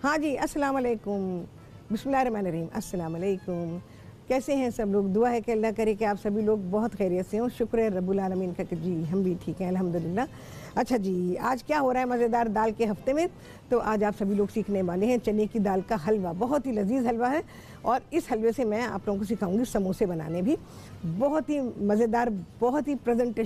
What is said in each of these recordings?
हाँ जी, अस्सलाम वालेकुम, बिस्मिल्लाहिर्रहमानिर्रहीम, अस्सलाम वालेकुम। कैसे हैं सब लोग? दुआ है कि अल्लाह करे कि आप सभी लोग बहुत खैरियत से हों। शुक्र है रब्बुल आलमीन का कि जी हम भी ठीक हैं अल्हम्दुलिल्लाह। अच्छा जी, आज क्या हो रहा है मज़ेदार दाल के हफ्ते में? तो आज आप सभी लोग सीखने वाले हैं चने की दाल का हलवा। बहुत ही लजीज़ हलवा है और इस हलवे से मैं आप लोगों को सिखाऊंगी समोसे बनाने भी। बहुत ही मज़ेदार, बहुत ही प्रेजेंटेबल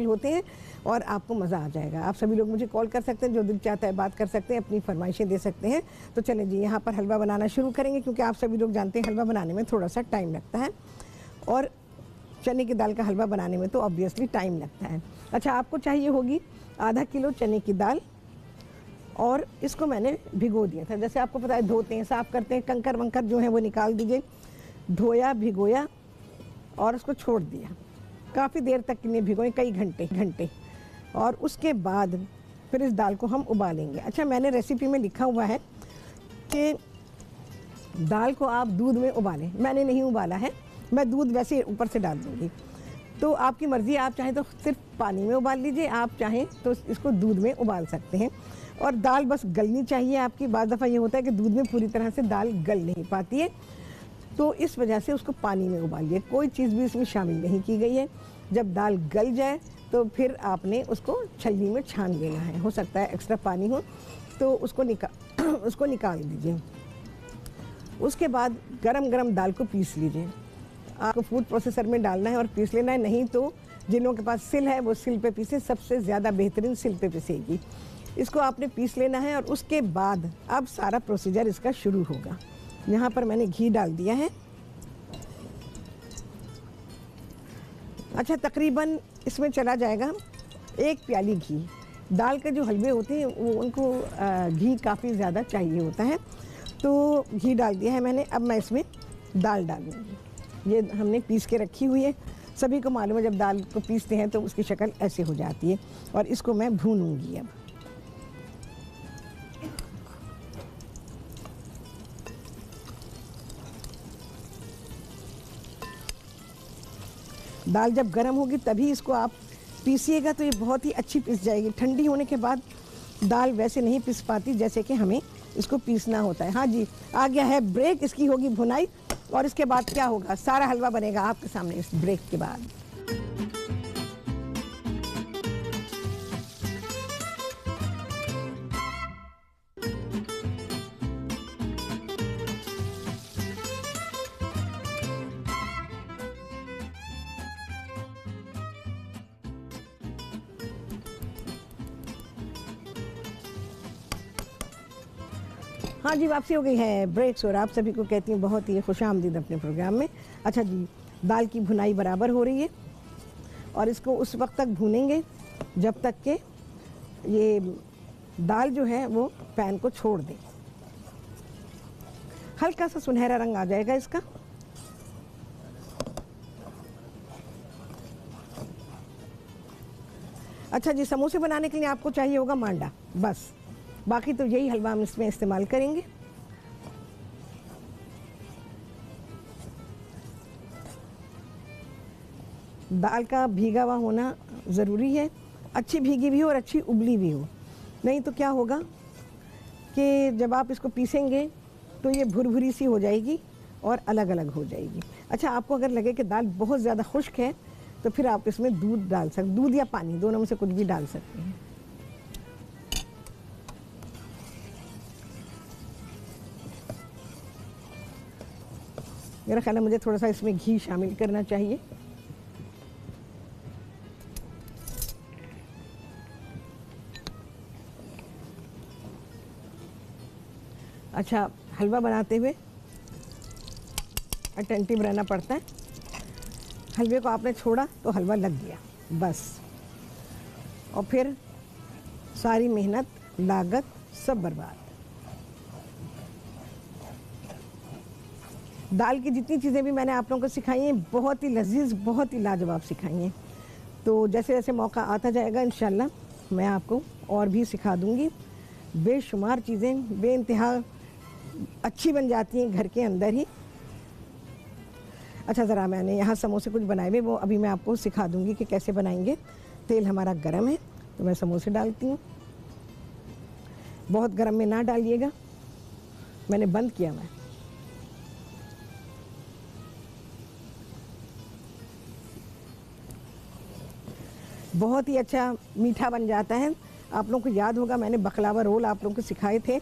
होते हैं और आपको मज़ा आ जाएगा। आप सभी लोग मुझे कॉल कर सकते हैं, जो दिल चाहता है बात कर सकते हैं, अपनी फरमाइशें दे सकते हैं। तो चलें जी, यहाँ पर हलवा बनाना शुरू करेंगे, क्योंकि आप सभी लोग जानते हैं हलवा बनाने में थोड़ा सा टाइम लगता है और चने की दाल का हलवा बनाने में तो ऑब्वियसली टाइम लगता है। अच्छा, आपको चाहिए होगी आधा किलो चने की दाल और इसको मैंने भिगो दिया था। जैसे आपको पता है धोते हैं, साफ़ करते हैं, कंकर वंकर जो है वो निकाल दीजिए। धोया, भिगोया और उसको छोड़ दिया। काफ़ी देर तक के लिए भिगोए, कई घंटे और उसके बाद फिर इस दाल को हम उबालेंगे। अच्छा, मैंने रेसिपी में लिखा हुआ है कि दाल को आप दूध में उबालें। मैंने नहीं उबाला है, मैं दूध वैसे ऊपर से डाल दूँगी। तो आपकी मर्ज़ी, आप चाहें तो सिर्फ पानी में उबाल लीजिए, आप चाहें तो इसको दूध में उबाल सकते हैं। और दाल बस गलनी चाहिए आपकी। बाज़ दफ़ा ये होता है कि दूध में पूरी तरह से दाल गल नहीं पाती है, तो इस वजह से उसको पानी में उबालिए। कोई चीज़ भी इसमें शामिल नहीं की गई है। जब दाल गल जाए तो फिर आपने उसको छलनी में छान लेना है। हो सकता है एक्स्ट्रा पानी हो तो उसको निकाल दीजिए। उसके बाद गरम गरम दाल को पीस लीजिए। आपको फूड प्रोसेसर में डालना है और पीस लेना है, नहीं तो जिन लोगों के पास सिल है वो सिल पे पीसे, सबसे ज़्यादा बेहतरीन सिल पे पिसेगी। इसको आपने पीस लेना है और उसके बाद अब सारा प्रोसीजर इसका शुरू होगा। यहाँ पर मैंने घी डाल दिया है। अच्छा, तकरीबन इसमें चला जाएगा 1 प्याली घी। दाल के जो हलवे होते हैं वो उनको घी काफ़ी ज़्यादा चाहिए होता है, तो घी डाल दिया है मैंने। अब मैं इसमें दाल डालूँगी। ये हमने पीस के रखी हुई है। सभी को मालूम है जब दाल को पीसते हैं तो उसकी शक्ल ऐसे हो जाती है और इसको मैं भूनूंगी। अब दाल जब गर्म होगी तभी इसको आप पीसिएगा, तो ये बहुत ही अच्छी पिस जाएगी। ठंडी होने के बाद दाल वैसे नहीं पिस पाती जैसे कि हमें इसको पीसना होता है। हाँ जी, आ गया है ब्रेक, इसकी होगी भुनाई और इसके बाद क्या होगा, सारा हलवा बनेगा आपके सामने इस ब्रेक के बाद। हाँ जी, वापसी हो गई है ब्रेक्स और आप सभी को कहती हूँ बहुत ही खुशामदीद अपने प्रोग्राम में। अच्छा जी, दाल की भुनाई बराबर हो रही है और इसको उस वक्त तक भूनेंगे जब तक कि ये दाल जो है वो पैन को छोड़ दे। हल्का सा सुनहरा रंग आ जाएगा इसका। अच्छा जी, समोसे बनाने के लिए आपको चाहिए होगा मांडा, बस। बाकी तो यही हलवा हम इसमें इस्तेमाल करेंगे। दाल का भीगा हुआ होना ज़रूरी है, अच्छी भीगी भी हो और अच्छी उबली भी हो। नहीं तो क्या होगा कि जब आप इसको पीसेंगे तो ये भुरभुरी सी हो जाएगी और अलग अलग हो जाएगी। अच्छा, आपको अगर लगे कि दाल बहुत ज़्यादा खुश्क है तो फिर आप इसमें दूध डाल सकते, दूध या पानी दोनों में से कुछ भी डाल सकते हैं। मेरा ख्याल है मुझे थोड़ा सा इसमें घी शामिल करना चाहिए। अच्छा, हलवा बनाते हुए अटेंटिव रहना पड़ता है। हलवे को आपने छोड़ा तो हलवा लग गया बस, और फिर सारी मेहनत, लागत सब बर्बाद। दाल की जितनी चीज़ें भी मैंने आप लोगों को सिखाई हैं बहुत ही लजीज, बहुत ही लाजवाब सिखाई हैं। तो जैसे जैसे मौका आता जाएगा इंशाल्लाह मैं आपको और भी सिखा दूंगी। बेशुमार चीज़ें बेइंतहा अच्छी बन जाती हैं घर के अंदर ही। अच्छा, ज़रा मैंने यहाँ समोसे कुछ बनाए हुए, वो अभी मैं आपको सिखा दूंगी कि कैसे बनाएंगे। तेल हमारा गर्म है तो मैं समोसे डालती हूँ। बहुत गर्म में ना डालिएगा, मैंने बंद किया हुआ है। बहुत ही अच्छा मीठा बन जाता है। आप लोगों को याद होगा मैंने बकलावा रोल आप लोगों को सिखाए थे,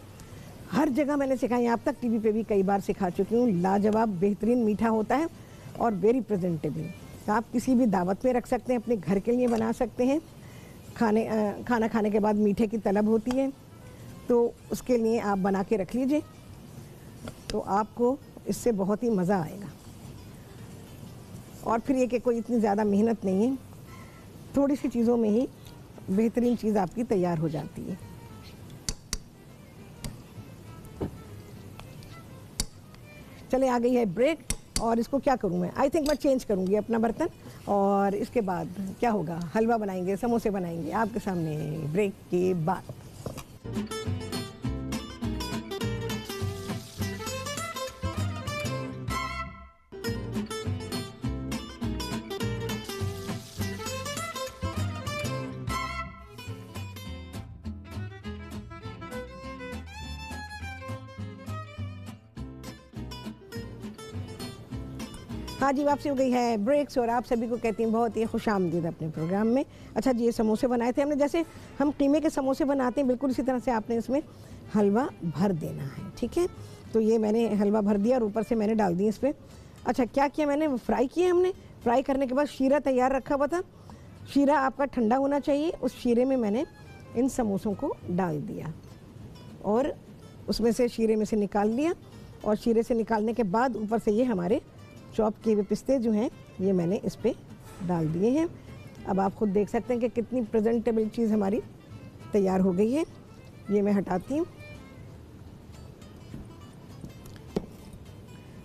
हर जगह मैंने सिखाए, यहाँ तक टीवी पे भी कई बार सिखा चुकी हूँ। लाजवाब बेहतरीन मीठा होता है और वेरी प्रेजेंटेबल। आप किसी भी दावत में रख सकते हैं, अपने घर के लिए बना सकते हैं। खाना खाने के बाद मीठे की तलब होती है, तो उसके लिए आप बना के रख लीजिए, तो आपको इससे बहुत ही मज़ा आएगा। और फिर ये कि कोई इतनी ज़्यादा मेहनत नहीं है, थोड़ी सी चीज़ों में ही बेहतरीन चीज़ आपकी तैयार हो जाती है। चले आ गई है ब्रेक, और इसको क्या करूँ मैं, आई थिंक मैं चेंज करूँगी अपना बर्तन, और इसके बाद क्या होगा, हलवा बनाएंगे, समोसे बनाएंगे आपके सामने ब्रेक के बाद। हाँ जी, वापसी हो गई है ब्रेक से, और आप सभी को कहती हैं बहुत ही खुशामदीद अपने प्रोग्राम में। अच्छा जी, ये समोसे बनाए थे हमने, जैसे हम कीमे के समोसे बनाते हैं बिल्कुल इसी तरह से आपने इसमें हलवा भर देना है, ठीक है। तो ये मैंने हलवा भर दिया और ऊपर से मैंने डाल दी इस पर। अच्छा, क्या किया मैंने, फ्राई किया हमने। फ्राई करने के बाद शीरा तैयार रखा हुआ था, शीरा आपका ठंडा होना चाहिए, उस शीरे में मैंने इन समोसों को डाल दिया और उसमें से शीरे में से निकाल लिया, और शीरे से निकालने के बाद ऊपर से ये हमारे चॉप किए हुए पिस्ते जो हैं ये मैंने इस पर डाल दिए हैं। अब आप खुद देख सकते हैं कि कितनी प्रेजेंटेबल चीज़ हमारी तैयार हो गई है। ये मैं हटाती हूँ।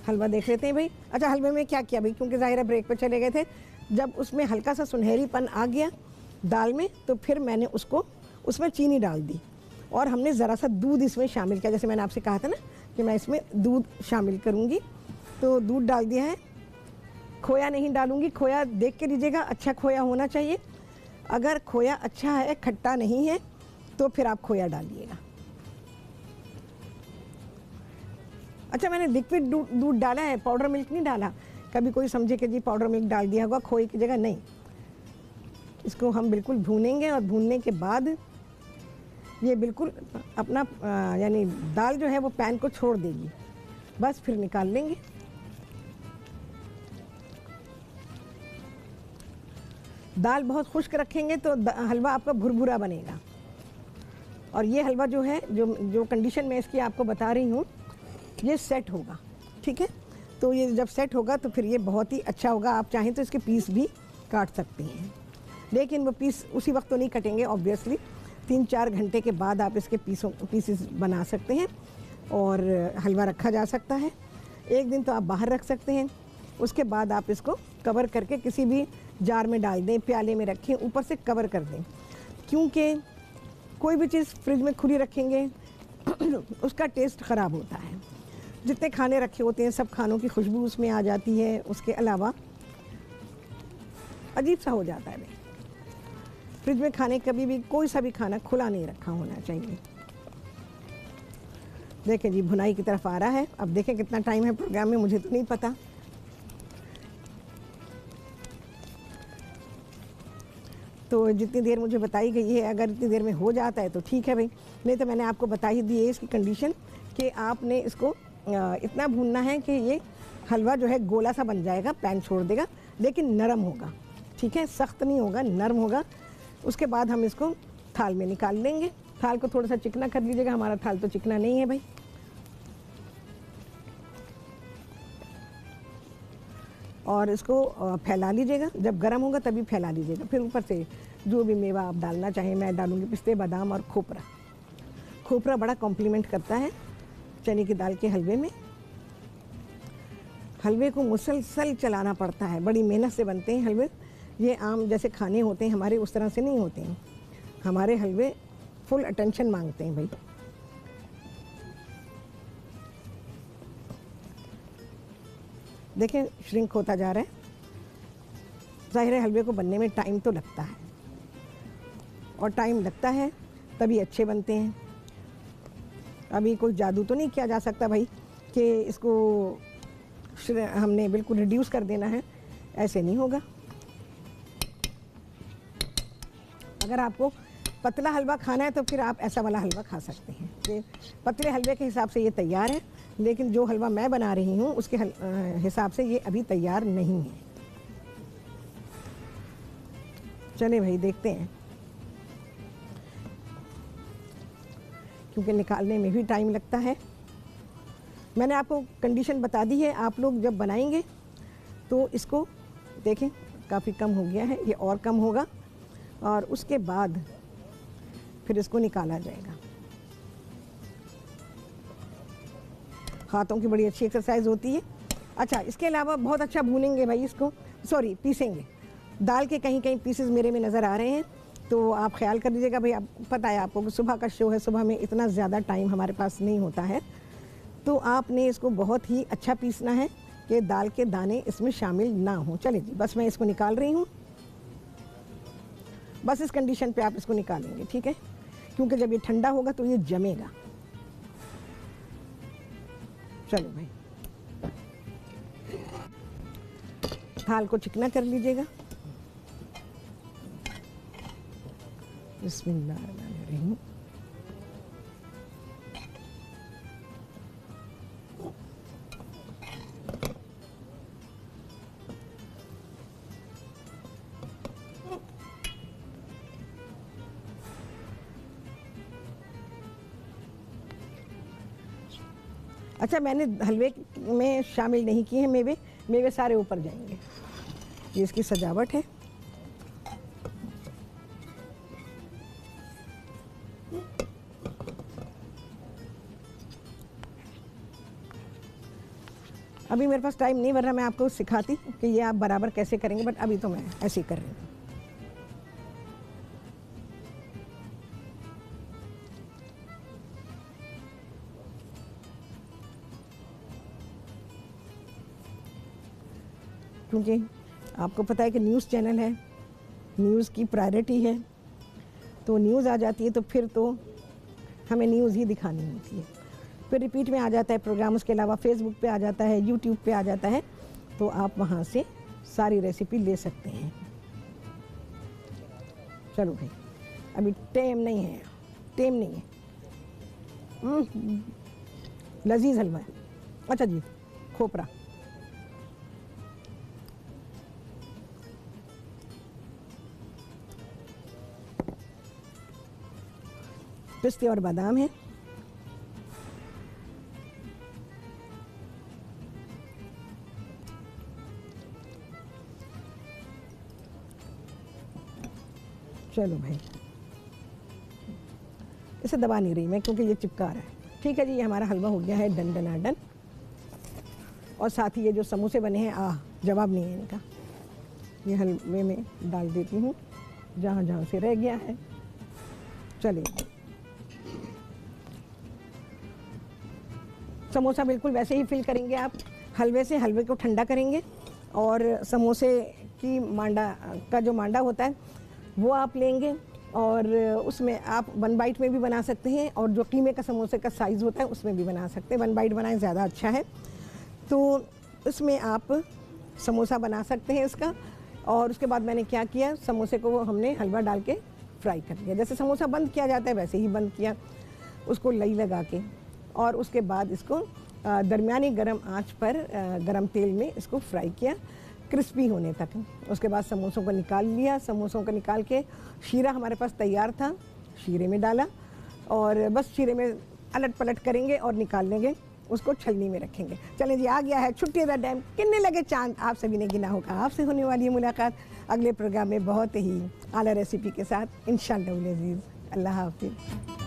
हलवा देख लेते हैं भाई। अच्छा, हलवे में क्या किया भाई, क्योंकि ज़ाहिर है ब्रेक पर चले गए थे, जब उसमें हल्का सा सुनहरीपन आ गया दाल में, तो फिर मैंने उसमें चीनी डाल दी, और हमने ज़रा सा दूध इसमें शामिल किया। जैसे मैंने आपसे कहा था ना कि मैं इसमें दूध शामिल करूँगी, तो दूध डाल दिया है। खोया नहीं डालूंगी, खोया देख के लीजिएगा, अच्छा खोया होना चाहिए। अगर खोया अच्छा है, खट्टा नहीं है, तो फिर आप खोया डालिएगा। अच्छा, मैंने लिक्विड दूध डाला है, पाउडर मिल्क नहीं डाला। कभी कोई समझे कि जी पाउडर मिल्क डाल दिया होगा खोए की जगह, नहीं। इसको हम बिल्कुल भूनेंगे, और भूनने के बाद ये बिल्कुल अपना यानी दाल जो है वो पैन को छोड़ देगी, बस फिर निकाल लेंगे। दाल बहुत खुश्क रखेंगे तो हलवा आपका भुरभुरा बनेगा। और ये हलवा जो है, जो कंडीशन में इसकी आपको बता रही हूँ, ये सेट होगा, ठीक है। तो ये जब सेट होगा तो फिर ये बहुत ही अच्छा होगा। आप चाहें तो इसके पीस भी काट सकते हैं, लेकिन वो पीस उसी वक्त तो नहीं कटेंगे ऑब्वियसली। 3-4 घंटे के बाद आप इसके पीसेस बना सकते हैं, और हलवा रखा जा सकता है। एक दिन तो आप बाहर रख सकते हैं, उसके बाद आप इसको कवर करके किसी भी जार में डाल दें, प्याले में रखें, ऊपर से कवर कर दें। क्योंकि कोई भी चीज़ फ्रिज में खुली रखेंगे उसका टेस्ट ख़राब होता है। जितने खाने रखे होते हैं सब खानों की खुशबू उसमें आ जाती है, उसके अलावा अजीब सा हो जाता है भाई। फ्रिज में खाने कभी भी कोई सा भी खाना खुला नहीं रखा होना चाहिए। देखें जी, भुनाई की तरफ आ रहा है। अब देखें कितना टाइम है प्रोग्राम में, मुझे तो नहीं पता। तो जितनी देर मुझे बताई गई है, अगर इतनी देर में हो जाता है तो ठीक है भाई, नहीं तो मैंने आपको बता ही दी है इसकी कंडीशन कि आपने इसको इतना भूनना है कि ये हलवा जो है गोला सा बन जाएगा, पैन छोड़ देगा, लेकिन नरम होगा, ठीक है, सख्त नहीं होगा, नरम होगा। उसके बाद हम इसको थाल में निकाल लेंगे। थाल को थोड़ा सा चिकना कर लीजिएगा, हमारा थाल तो चिकना नहीं है भाई। और इसको फैला लीजिएगा, जब गर्म होगा तभी फैला लीजिएगा। फिर ऊपर से जो भी मेवा आप डालना चाहें, मैं डालूंगी पिस्ते, बादाम और खोपरा। खोपरा बड़ा कॉम्प्लीमेंट करता है चने की दाल के हलवे में। हलवे को मुसलसल चलाना पड़ता है, बड़ी मेहनत से बनते हैं हलवे। ये आम जैसे खाने होते हैं हमारे, उस तरह से नहीं होते हैं। हमारे हलवे फुल अटेंशन मांगते हैं भाई। देखें, श्रिंक होता जा रहा है। ज़ाहिर है हलवे को बनने में टाइम तो लगता है, और टाइम लगता है तभी अच्छे बनते हैं। अभी कोई जादू तो नहीं किया जा सकता भाई कि इसको हमने बिल्कुल रिड्यूस कर देना है, ऐसे नहीं होगा। अगर आपको पतला हलवा खाना है तो फिर आप ऐसा वाला हलवा खा सकते हैं। ये पतले हलवे के हिसाब से ये तैयार है, लेकिन जो हलवा मैं बना रही हूँ उसके हिसाब से ये अभी तैयार नहीं है। चले भाई देखते हैं, क्योंकि निकालने में भी टाइम लगता है। मैंने आपको कंडीशन बता दी है, आप लोग जब बनाएंगे तो इसको देखें काफ़ी कम हो गया है, ये और कम होगा और उसके बाद फिर इसको निकाला जाएगा। हाथों की बड़ी अच्छी एक्सरसाइज होती है। अच्छा, इसके अलावा बहुत अच्छा भूनेंगे भाई इसको, सॉरी पीसेंगे। दाल के कहीं कहीं पीसेस मेरे में नज़र आ रहे हैं, तो आप ख्याल कर लीजिएगा भाई। आप पता है आपको कि सुबह का शो है, सुबह में इतना ज़्यादा टाइम हमारे पास नहीं होता है, तो आपने इसको बहुत ही अच्छा पीसना है कि दाल के दाने इसमें शामिल ना हो। चलिए जी, बस मैं इसको निकाल रही हूँ। बस इस कंडीशन पे आप इसको निकालेंगे, ठीक है, क्योंकि जब ये ठंडा होगा तो ये जमेगा। चलो भाई, थाल को चिकना कर लीजिएगा। बिस्मिल्लाहिर्रहमानिर्रहीम। अच्छा, मैंने हलवे में शामिल नहीं किए हैं मेवे, मेवे सारे ऊपर जाएंगे। ये इसकी सजावट है। अभी मेरे पास टाइम नहीं, वरना मैं आपको सिखाती कि ये आप बराबर कैसे करेंगे, बट अभी तो मैं ऐसे ही कर रही हूँ। क्योंकि आपको पता है कि न्यूज़ चैनल है, न्यूज़ की प्रायोरिटी है, तो न्यूज़ आ जाती है तो फिर तो हमें न्यूज़ ही दिखानी होती है। फिर रिपीट में आ जाता है प्रोग्राम, उसके अलावा फेसबुक पे आ जाता है, यूट्यूब पे आ जाता है, तो आप वहाँ से सारी रेसिपी ले सकते हैं। चलो भाई, अभी टेम नहीं है, टेम नहीं है। लजीज हलवा है। अच्छा जी, खोपरा, पिस्ते और बादाम है। चलो भाई, इसे दबा नहीं रही मैं क्योंकि ये चिपका रहा है। ठीक है जी, ये हमारा हलवा हो गया है डन डना डन। और साथ ही ये जो समोसे बने हैं, जवाब नहीं है इनका। ये हलवे में डाल देती हूँ जहाँ जहाँ से रह गया है। चलिए, समोसा बिल्कुल वैसे ही फिल करेंगे आप। हलवे से हलवे को ठंडा करेंगे और समोसे की मांडा का जो मांडा होता है वो आप लेंगे और उसमें आप 1 बाइट में भी बना सकते हैं, और जो कीमे का समोसे का साइज़ होता है उसमें भी बना सकते हैं। 1 बाइट बनाएं, ज़्यादा अच्छा है। तो इसमें आप समोसा बना सकते हैं इसका। और उसके बाद मैंने क्या किया, समोसे को हमने हलवा डाल के फ्राई कर लिया। जैसे समोसा बंद किया जाता है वैसे ही बंद किया, उसको लई लगा के, और उसके बाद इसको दरमियानी गरम आंच पर गरम तेल में इसको फ्राई किया क्रिस्पी होने तक। उसके बाद समोसों को निकाल लिया। समोसों को निकाल के शीरा हमारे पास तैयार था, शीरे में डाला और बस शीरे में अलट पलट करेंगे और निकाल लेंगे, उसको छलनी में रखेंगे। चलें जी, आ गया है छुट्टी का टाइम, किन्ने लगे चांद आप सभी ने गिना होगा। आपसे होने वाली है मुलाकात अगले प्रोग्राम में बहुत ही आला रेसिपी के साथ इंशाअल्लाह। अल्लाह हाफिज़।